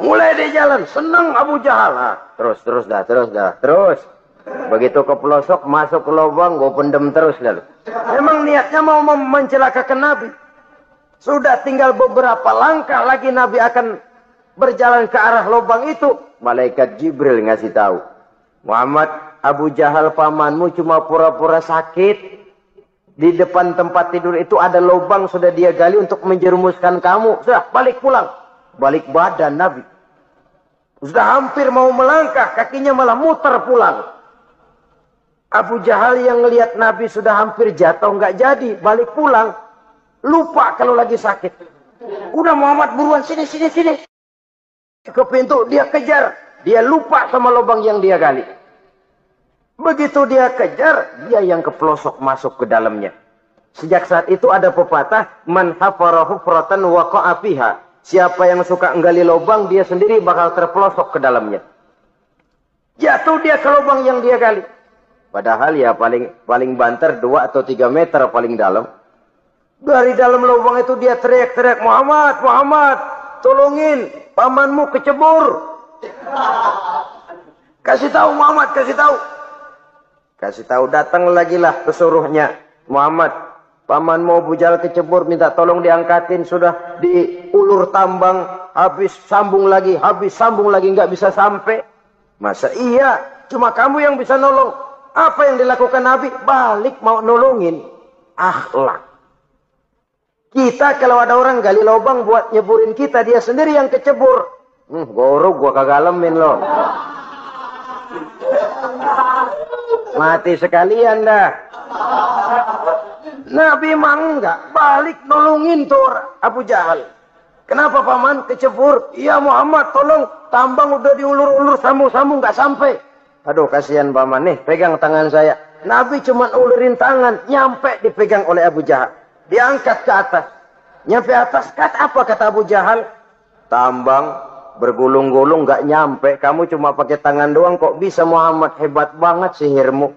Mulai di jalan, senang Abu Jahal. Ah, terus dah. Begitu ke pelosok, masuk ke lubang, gue pendem terus lalu. Memang niatnya mau mencelakakan Nabi. Sudah tinggal beberapa langkah lagi Nabi akan berjalan ke arah lubang itu. Malaikat Jibril ngasih tahu, Muhammad, Abu Jahal pamanmu cuma pura-pura sakit. Di depan tempat tidur itu ada lubang sudah dia gali untuk menjerumuskan kamu. Sudah, balik pulang. Balik badan Nabi. Sudah hampir mau melangkah, kakinya malah muter pulang. Abu Jahal yang ngelihat Nabi sudah hampir jatuh, nggak jadi, balik pulang. Lupa kalau lagi sakit. Udah Muhammad buruan, sini. Ke pintu, dia kejar. Dia lupa sama lubang yang dia gali. Begitu dia kejar, dia yang ke pelosok masuk ke dalamnya. Sejak saat itu ada pepatah, man hafara hufratan waqa'a fiha. Siapa yang suka nggali lubang, dia sendiri bakal terpelosok ke dalamnya. Jatuh dia ke lubang yang dia gali. Padahal ya paling banter 2 atau 3 meter paling dalam. Dari dalam lubang itu dia teriak-teriak, Muhammad, tolongin, pamanmu kecebur. Kasih tahu Muhammad, kasih tahu, datang lagi lah pesuruhnya. Muhammad, pamanmu Abu Jahal kecebur, minta tolong diangkatin. Sudah diulur tambang, habis sambung lagi, nggak bisa sampai. Masa iya, cuma kamu yang bisa nolong. Apa yang dilakukan Nabi? Balik mau nolongin. Akhlak. Kita kalau ada orang gali lubang buat nyeburin kita, dia sendiri yang kecebur. Gorok gua kagalemin loh. Mati sekalian dah. Nabi mah enggak, balik nolongin tuh Abu Jahal. Kenapa paman kecebur? Iya Muhammad, tolong, tambang udah diulur-ulur, sambung-sambung nggak sampai. Aduh kasihan paman nih, pegang tangan saya. Nabi cuma ulurin tangan, nyampe dipegang oleh Abu Jahal. Diangkat ke atas. Nyampe atas, apa kata Abu Jahal? Tambang bergulung-gulung gak nyampe. Kamu cuma pakai tangan doang kok bisa Muhammad. Hebat banget sihirmu.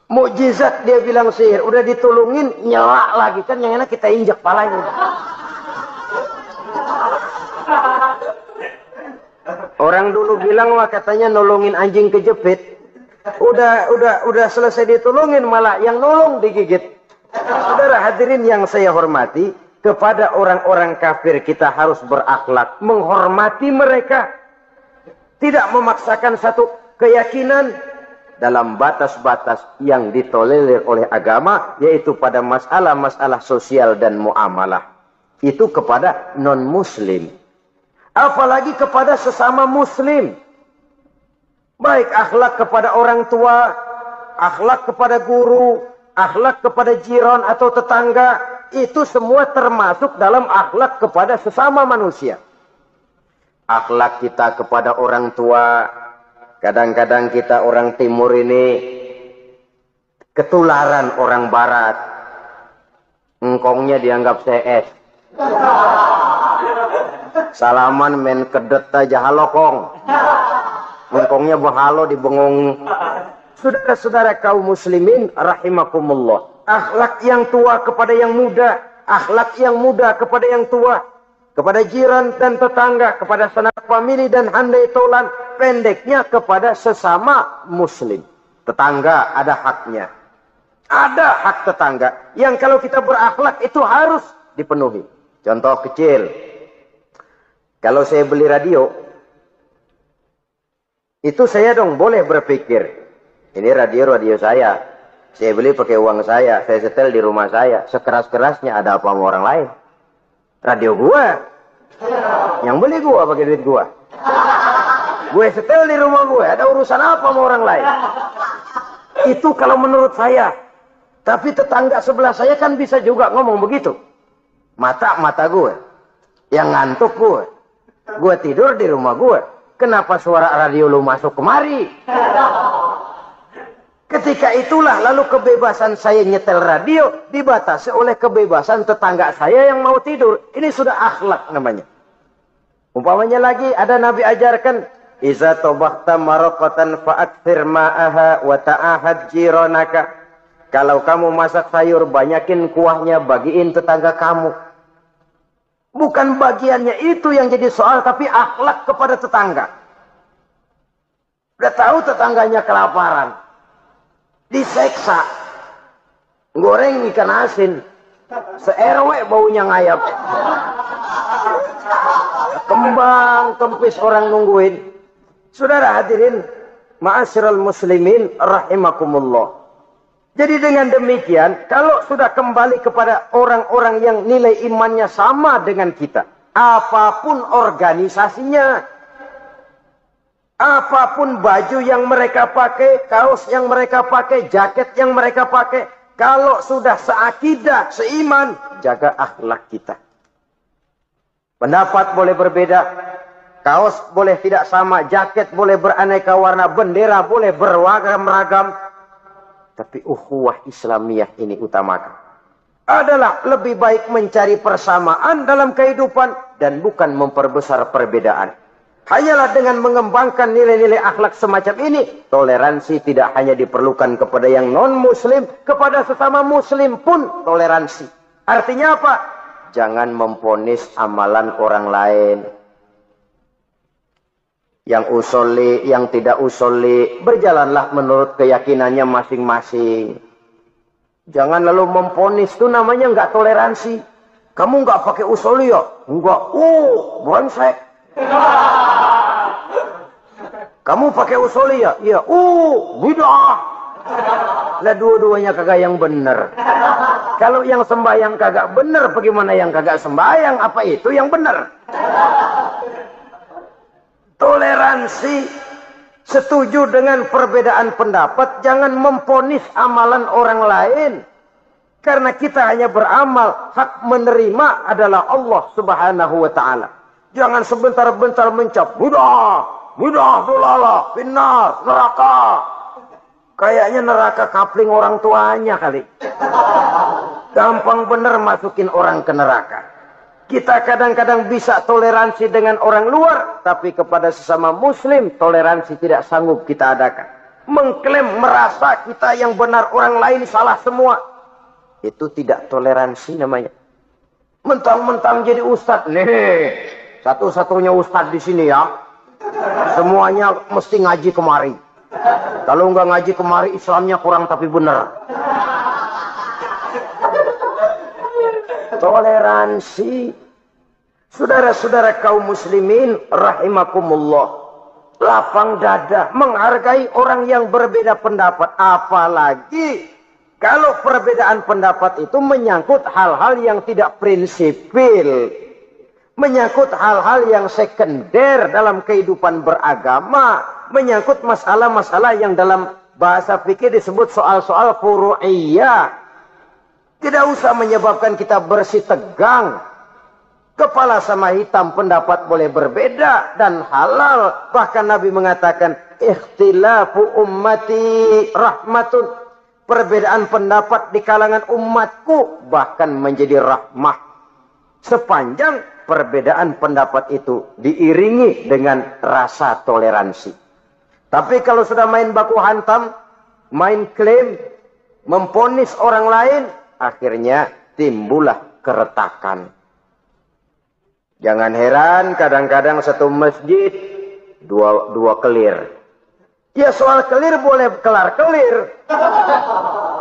Mukjizat dia bilang sihir. Udah ditolongin, nyelak lagi. Kan yang enak kita injak palanya. Orang dulu bilang wah katanya nolongin anjing kejepit. Udah selesai ditolongin malah yang nolong digigit. Saudara hadirin yang saya hormati, kepada orang-orang kafir kita harus berakhlak, menghormati mereka. Tidak memaksakan satu keyakinan dalam batas-batas yang ditolerir oleh agama, yaitu pada masalah-masalah sosial dan muamalah. Itu kepada non-muslim. Apalagi kepada sesama muslim. Baik akhlak kepada orang tua, akhlak kepada guru, akhlak kepada jiran atau tetangga, itu semua termasuk dalam akhlak kepada sesama manusia. Akhlak kita kepada orang tua, kadang-kadang kita orang timur ini ketularan orang barat. Engkongnya dianggap CS. Salaman men kedet aja halokong. Engkongnya bahalo dibengong. Saudara-saudara kaum muslimin rahimakumullah. Akhlak yang tua kepada yang muda, akhlak yang muda kepada yang tua, kepada jiran dan tetangga, kepada sanak famili dan handai tolan, pendeknya kepada sesama muslim. Tetangga ada haknya. Ada hak tetangga yang kalau kita berakhlak itu harus dipenuhi. Contoh kecil. Kalau saya beli radio, itu saya dong boleh berpikir, ini radio saya. Saya beli pakai uang saya setel di rumah saya. Sekeras-kerasnya ada apa sama orang lain? Radio gua. Yang beli gua pakai duit gua. Gue setel di rumah gue, ada urusan apa sama orang lain? Itu kalau menurut saya. Tapi tetangga sebelah saya kan bisa juga ngomong begitu. Mata gue. Yang ngantuk gue. Gue tidur di rumah gue. Kenapa suara radio lu masuk kemari? Ketika itulah lalu kebebasan saya nyetel radio dibatasi oleh kebebasan tetangga saya yang mau tidur. Ini sudah akhlak namanya. Umpamanya lagi ada Nabi ajarkan, iza tobakhta maraqatan fa'akthir ma'aha wa ta'ahad jiranaka. Kalau kamu masak sayur banyakin kuahnya, bagiin tetangga kamu. Bukan bagiannya itu yang jadi soal, tapi akhlak kepada tetangga. Udah tahu tetangganya kelaparan, diseksa, goreng ikan asin, se-RW baunya ngayap, kembang kempis orang nungguin. Saudara hadirin, ma'asyiral muslimin rahimakumullah. Jadi dengan demikian, kalau sudah kembali kepada orang-orang yang nilai imannya sama dengan kita, apapun organisasinya, apapun baju yang mereka pakai, kaos yang mereka pakai, jaket yang mereka pakai, kalau sudah seakidah, seiman, jaga akhlak kita. Pendapat boleh berbeda, kaos boleh tidak sama, jaket boleh beraneka warna, bendera boleh beragam-ragam, tapi ukhuwah Islamiyah ini utamakan. Adalah lebih baik mencari persamaan dalam kehidupan dan bukan memperbesar perbedaan. Hanyalah dengan mengembangkan nilai-nilai akhlak semacam ini, toleransi tidak hanya diperlukan kepada yang non-muslim, kepada sesama muslim pun toleransi. Artinya apa? Jangan memponis amalan orang lain. Yang usolli, yang tidak usolli, berjalanlah menurut keyakinannya masing-masing. Jangan lalu memponis, itu namanya nggak toleransi. Kamu nggak pakai usolli ya? Enggak. Brengsek. Kamu pakai usolli ya? Iya. Bid'ah. Lah dua-duanya kagak yang benar. Kalau yang sembahyang kagak benar, bagaimana yang kagak sembahyang? Apa itu yang benar? Toleransi, setuju dengan perbedaan pendapat, jangan memponis amalan orang lain. Karena kita hanya beramal, hak menerima adalah Allah Subhanahu wa ta'ala. Jangan sebentar-bentar mencap, bid'ah, dolala, finnar, neraka. Kayaknya neraka kapling orang tuanya kali. Gampang bener masukin orang ke neraka. Kita kadang-kadang bisa toleransi dengan orang luar, tapi kepada sesama muslim, toleransi tidak sanggup kita adakan. Mengklaim merasa kita yang benar, orang lain salah semua. Itu tidak toleransi namanya. Mentang-mentang jadi ustadz. Nih, satu-satunya ustadz di sini ya. Semuanya mesti ngaji kemari. Kalau nggak ngaji kemari, Islamnya kurang tapi benar. Toleransi. Saudara-saudara kaum muslimin rahimakumullah. Lapang dada, menghargai orang yang berbeda pendapat. Apalagi kalau perbedaan pendapat itu menyangkut hal-hal yang tidak prinsipil. Menyangkut hal-hal yang sekunder dalam kehidupan beragama. Menyangkut masalah-masalah yang dalam bahasa fikih disebut soal-soal furu'iyah. Tidak usah menyebabkan kita bersih tegang. Kepala sama hitam pendapat boleh berbeda dan halal. Bahkan Nabi mengatakan, ikhtilafu ummati rahmatun. Perbedaan pendapat di kalangan umatku bahkan menjadi rahmah. Sepanjang perbedaan pendapat itu diiringi dengan rasa toleransi. Tapi kalau sudah main baku hantam, main klaim, memponis orang lain, akhirnya timbullah keretakan. Jangan heran kadang-kadang satu masjid dua kelir. Ya soal kelir boleh kelar-kelir.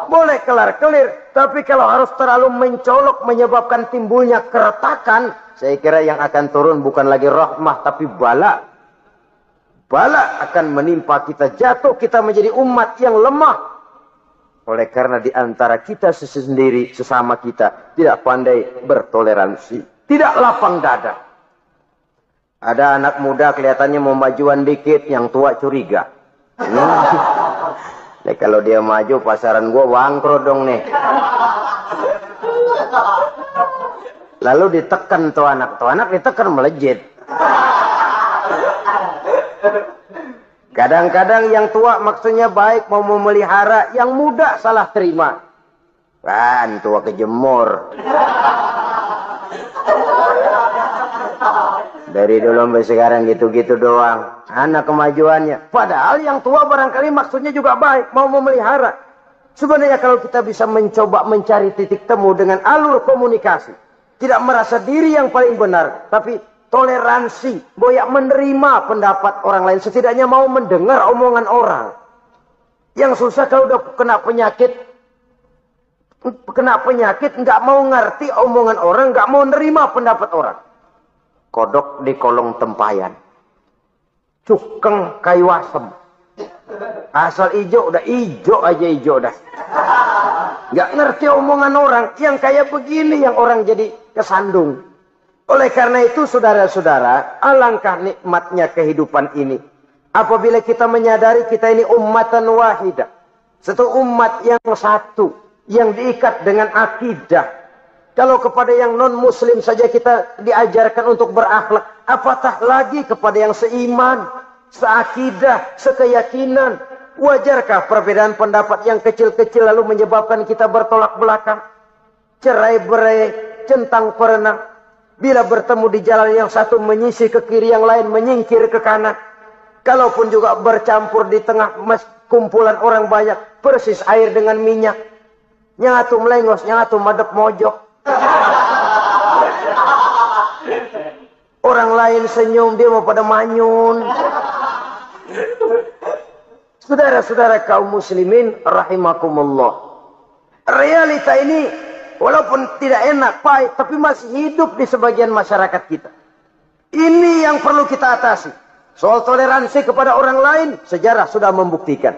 Boleh kelar-kelir. Tapi kalau harus terlalu mencolok menyebabkan timbulnya keretakan, saya kira yang akan turun bukan lagi rahmah tapi bala. Bala akan menimpa kita, jatuh kita menjadi umat yang lemah. Oleh karena di antara kita sendiri, sesama kita tidak pandai bertoleransi. Tidak lapang dada. Ada anak muda kelihatannya mau majuan dikit, yang tua curiga. Nah, kalau dia maju pasaran gua bangkrut dong nih. Lalu ditekan tuh anak ditekan melejit. Kadang-kadang yang tua maksudnya baik mau memelihara, yang muda salah terima. Kan tua kejemur. Dari dulu sampai sekarang gitu-gitu doang. Anak kemajuannya. Padahal yang tua barangkali maksudnya juga baik. Mau memelihara. Sebenarnya kalau kita bisa mencoba mencari titik temu dengan alur komunikasi. Tidak merasa diri yang paling benar. Tapi toleransi. Boyak menerima pendapat orang lain. Setidaknya mau mendengar omongan orang. Yang susah kalau udah kena penyakit. Nggak mau ngerti omongan orang. Nggak mau nerima pendapat orang. Kodok di kolong tempayan. Cukeng kayu asem. Asal ijo udah ijo aja ijo dah. Nggak ngerti omongan orang. Yang kayak begini yang orang jadi kesandung. Oleh karena itu saudara-saudara, alangkah nikmatnya kehidupan ini. Apabila kita menyadari kita ini ummatan wahidah. Satu umat yang satu. Yang diikat dengan akidah. Kalau kepada yang non-muslim saja kita diajarkan untuk berakhlak, apatah lagi kepada yang seiman, seakidah, sekeyakinan. Wajarkah perbedaan pendapat yang kecil-kecil lalu menyebabkan kita bertolak belakang? Cerai-berai, centang perenang. Bila bertemu di jalan yang satu menyisih ke kiri, yang lain menyingkir ke kanan. Kalaupun juga bercampur di tengah kumpulan orang banyak, persis air dengan minyak. Nyatu melengos, nyatu madep mojok. Orang lain senyum, dia mau pada manyun. Saudara-saudara kaum muslimin rahimakumullah. Realita ini walaupun tidak enak, pahit, tapi masih hidup di sebagian masyarakat kita. Ini yang perlu kita atasi. Soal toleransi kepada orang lain, sejarah sudah membuktikan.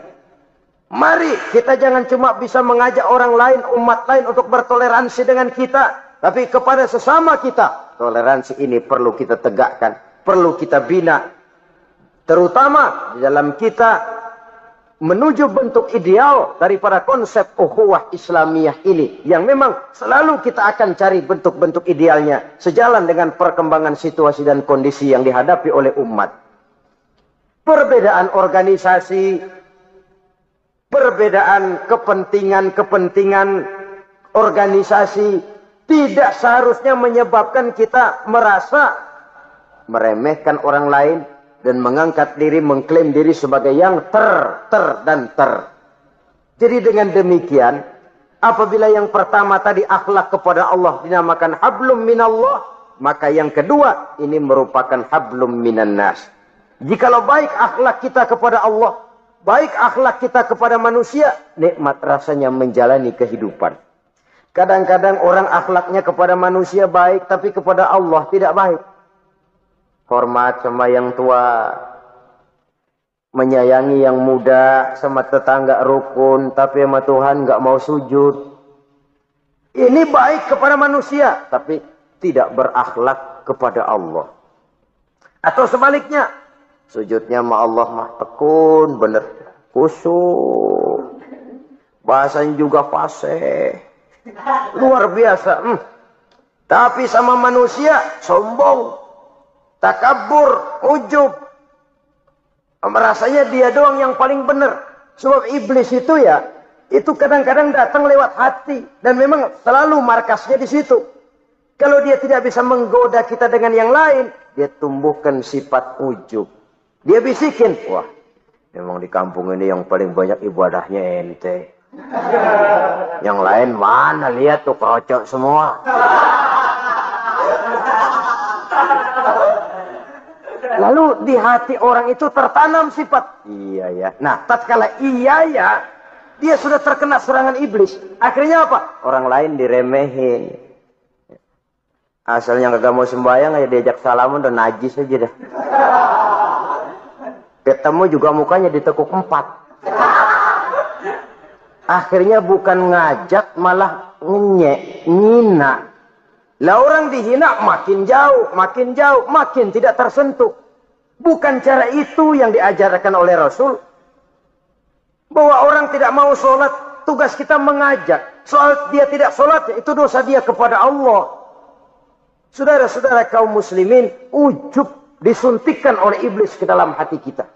Mari kita jangan cuma bisa mengajak orang lain, umat lain untuk bertoleransi dengan kita. Tapi kepada sesama kita, toleransi ini perlu kita tegakkan. Perlu kita bina. Terutama di dalam kita menuju bentuk ideal daripada konsep ukhuwah Islamiyah ini. Yang memang selalu kita akan cari bentuk-bentuk idealnya. Sejalan dengan perkembangan situasi dan kondisi yang dihadapi oleh umat. Perbedaan organisasi, perbedaan kepentingan organisasi tidak seharusnya menyebabkan kita merasa meremehkan orang lain dan mengangkat diri, mengklaim diri sebagai yang ter. Jadi dengan demikian, apabila yang pertama tadi akhlak kepada Allah dinamakan hablum minallah, maka yang kedua ini merupakan hablum minan nas. Jikalau baik akhlak kita kepada Allah, baik akhlak kita kepada manusia, nikmat rasanya menjalani kehidupan. Kadang-kadang orang akhlaknya kepada manusia baik, tapi kepada Allah tidak baik. Hormat sama yang tua, menyayangi yang muda, sama tetangga rukun, tapi sama Tuhan nggak mau sujud. Ini baik kepada manusia, tapi tidak berakhlak kepada Allah. Atau sebaliknya, sujudnya sama Allah mah tekun, bener, khusyuk, bahasanya juga fasih, luar biasa. Tapi sama manusia sombong, takabur, ujub, merasanya dia doang yang paling benar. Sebab iblis itu ya, itu kadang-kadang datang lewat hati, dan memang selalu markasnya di situ. Kalau dia tidak bisa menggoda kita dengan yang lain, dia tumbuhkan sifat ujub. Dia bisikin, wah, memang di kampung ini yang paling banyak ibadahnya ente. Yang lain mana, lihat tuh kerocok semua. Lalu di hati orang itu tertanam sifat iya ya. Nah, tatkala iya ya, dia sudah terkena serangan iblis. Akhirnya apa? Orang lain diremehin. Asalnya kagak mau sembahyang aja diajak salaman udah najis aja dah. Ketemu juga mukanya ditekuk 4. Akhirnya bukan ngajak malah ngenyek, ngina. Lah orang dihina makin jauh, makin tidak tersentuh. Bukan cara itu yang diajarkan oleh Rasul. Bahwa orang tidak mau sholat, tugas kita mengajak. Soal dia tidak sholat, itu dosa dia kepada Allah. Saudara-saudara kaum muslimin, ujub disuntikkan oleh iblis ke dalam hati kita.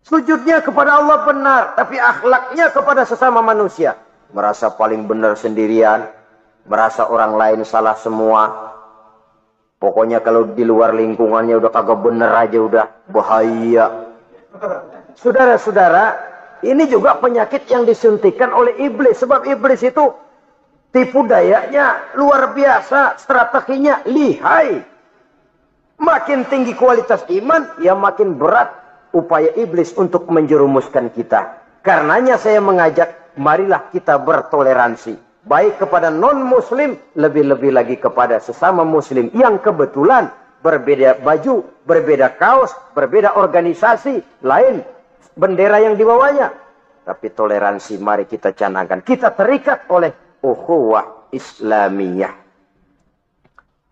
Sujudnya kepada Allah benar, tapi akhlaknya kepada sesama manusia. Merasa paling benar sendirian, merasa orang lain salah semua. Pokoknya kalau di luar lingkungannya udah kagak bener aja udah bahaya. Saudara-saudara, ini juga penyakit yang disuntikan oleh iblis. Sebab iblis itu tipu dayanya luar biasa, strateginya lihai. Makin tinggi kualitas iman, ya makin berat upaya iblis untuk menjerumuskan kita. Karenanya saya mengajak, marilah kita bertoleransi. Baik kepada non-muslim, lebih-lebih lagi kepada sesama muslim yang kebetulan berbeda baju, berbeda kaos, berbeda organisasi, lain bendera yang dibawanya. Tapi toleransi mari kita canangkan. Kita terikat oleh ukhuwah Islamiyah.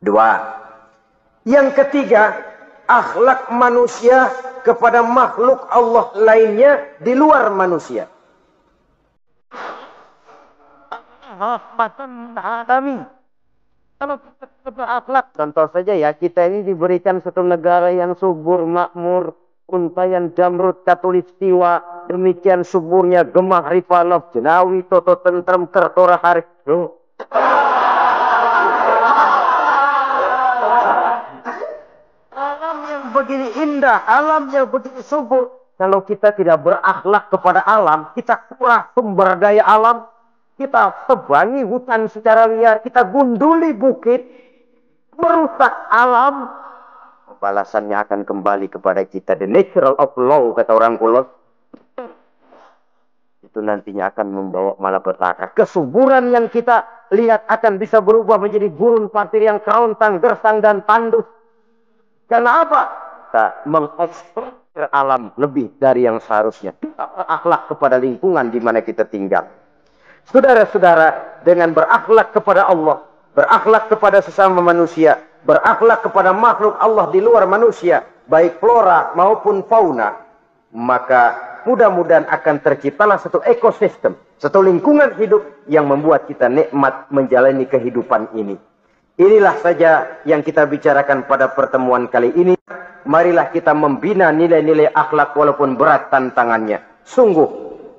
2. Yang ketiga, akhlak manusia kepada makhluk Allah lainnya di luar manusia. Kalau kita berakhlak, contoh saja ya, kita ini diberikan satu negara yang subur, makmur, untayan damrut katulistiwa, demikian suburnya Gemah Rivalov, Jenawi, Toto Tentrem, Kertora Harjo. Alam yang begini indah, alam yang begini subur. Kalau kita tidak berakhlak kepada alam, kita kurang sumber daya alam, kita tebangi hutan secara liar, kita gunduli bukit, merusak alam, balasannya akan kembali kepada kita. The natural of law, kata orang kulo, itu nantinya akan membawa malapetaka. Kesuburan yang kita lihat akan bisa berubah menjadi gurun pasir yang kerontang, gersang dan tandus. Karena apa? Kita mengeksploitasi alam lebih dari yang seharusnya. Kita berakhlak kepada lingkungan di mana kita tinggal. Saudara-saudara, dengan berakhlak kepada Allah, berakhlak kepada sesama manusia, berakhlak kepada makhluk Allah di luar manusia, baik flora maupun fauna, maka mudah-mudahan akan terciptalah satu ekosistem, satu lingkungan hidup yang membuat kita nikmat menjalani kehidupan ini. Inilah saja yang kita bicarakan pada pertemuan kali ini. Marilah kita membina nilai-nilai akhlak walaupun berat tantangannya. Sungguh,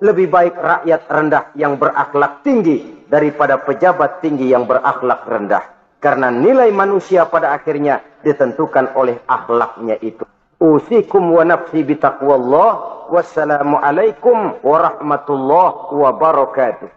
lebih baik rakyat rendah yang berakhlak tinggi daripada pejabat tinggi yang berakhlak rendah. Karena nilai manusia pada akhirnya ditentukan oleh akhlaknya itu. Usikum wa nafsi bitaqwallah. Wassalamualaikum warahmatullahi wabarakatuh.